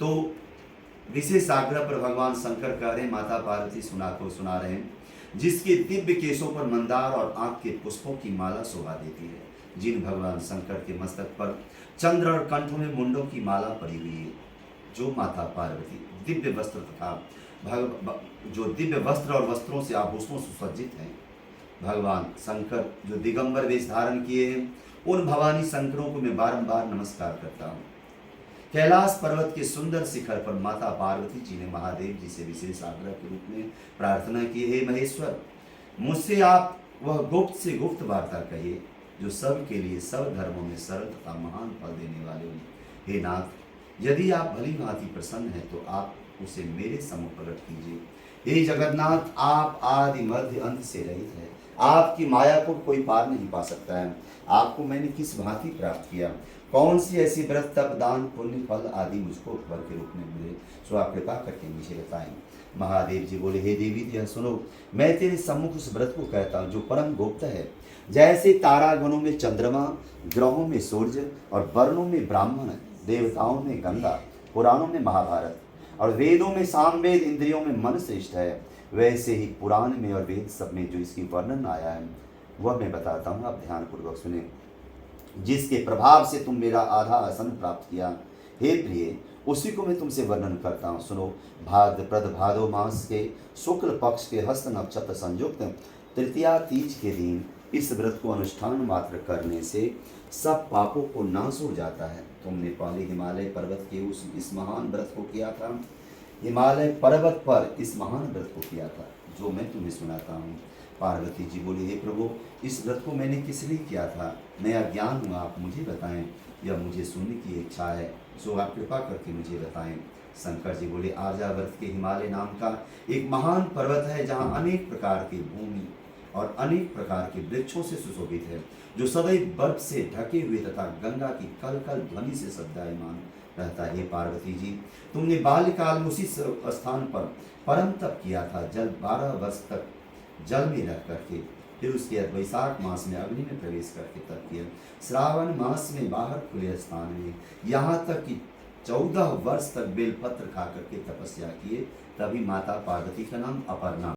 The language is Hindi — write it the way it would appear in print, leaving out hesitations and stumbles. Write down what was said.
तो विशेष आग्रह पर भगवान शंकर कह रहे हैं, माता पार्वती सुना रहे हैं, जिसके दिव्य केशों पर मंदार और आंख के पुष्पों की माला शोभा देती है, जिन भगवान शंकर के मस्तक पर चंद्र और कंठों में मुंडों की माला पड़ी हुई है, जो माता पार्वती दिव्य वस्त्र तथा जो दिव्य वस्त्र और वस्त्रों से आभूषणों से सुसज्जित हैं, भगवान शंकर जो दिगंबर वेश धारण किए हैं, उन भवानी शंकरों को मैं बारंबार नमस्कार करता हूँ। कैलाश पर्वत के सुंदर शिखर पर माता पार्वती जी ने महादेव जी से विशेष आग्रह के रूप में प्रार्थना की, हे महेश्वर, मुझसे आप वह गुप्त से गुप्त वार्ता कहिए जो सब के लिए सब धर्मों में सरल तथा महान फल देने वाले हो। हे नाथ, यदि आप भली भांति प्रसन्न हैं तो आप उसे मेरे सम्मुख प्रकट कीजिए। हे जगन्नाथ, आप आदि मध्य अंत से रहित है, आपकी माया को कोई पार नहीं पा सकता है। आपको मैंने किस भांति प्राप्त किया, कौन सी ऐसी व्रत तप दान पुण्य फल आदि मुझको वर के रूप में मिले, सो आप कृपा करके मुझे बताएं। महादेव जी बोले, हे देवी यह सुनो, मैं तेरे सम्मुख उस व्रत को कहता हूँ जो परम गुप्त है। जैसे तारागणों में चंद्रमा, ग्रहों में सूर्य और वर्णों में ब्राह्मण, देवताओं में गंगा, पुराणों में महाभारत और वेदों में सामवेद, इंद्रियों में मन श्रेष्ठ है, वैसे ही पुराण में और वेद सब में जो इसकी वर्णन आया है वह मैं बताता हूँ, आप ध्यानपूर्वक सुने। जिसके प्रभाव से तुम मेरा आधा आसन प्राप्त किया, हे प्रिय, उसी को मैं तुमसे वर्णन करता हूँ, सुनो। भाद्रपद भादो मास के शुक्ल पक्ष के हस्त नक्षत्र संयुक्त तृतीया तीज के दिन इस व्रत को अनुष्ठान मात्र करने से सब पापों को नाश हो जाता है। तुमने पहले हिमालय पर्वत के इस महान व्रत को किया था, हिमालय पर्वत पर इस महान व्रत को किया था जो मैं तुम्हें सुनाता हूँ। पार्वती जी बोली, हे प्रभु, इस व्रत को मैंने किस लिए किया था, मैं अज्ञान हूँ, आप मुझे बताएं, यह मुझे सुनने की इच्छा है, सो आप कृपा करके मुझे बताएं। शंकर जी बोले, आर्यावर्त के हिमालय नाम का एक महान पर्वत है, जहाँ अनेक प्रकार की भूमि और अनेक प्रकार के वृक्षों से सुशोभित है, जो सदैव बर्फ से ढके हुए तथा गंगा की कल कल ध्वनि से शब्दायमान रहता है। पार्वती जी, तुमने बाल्यकाल में उसी स्थान पर परम तप किया था, जल 12 वर्ष तक जल में रह करके, फिर उसके बाद वैशाख मास में अग्नि में प्रवेश करके तप किया, श्रावण मास में बाहर खुले स्थान में, यहाँ तक कि 14 वर्ष तक बेलपत्र खा करके तपस्या किए, तभी माता पार्वती का नाम अपर्णा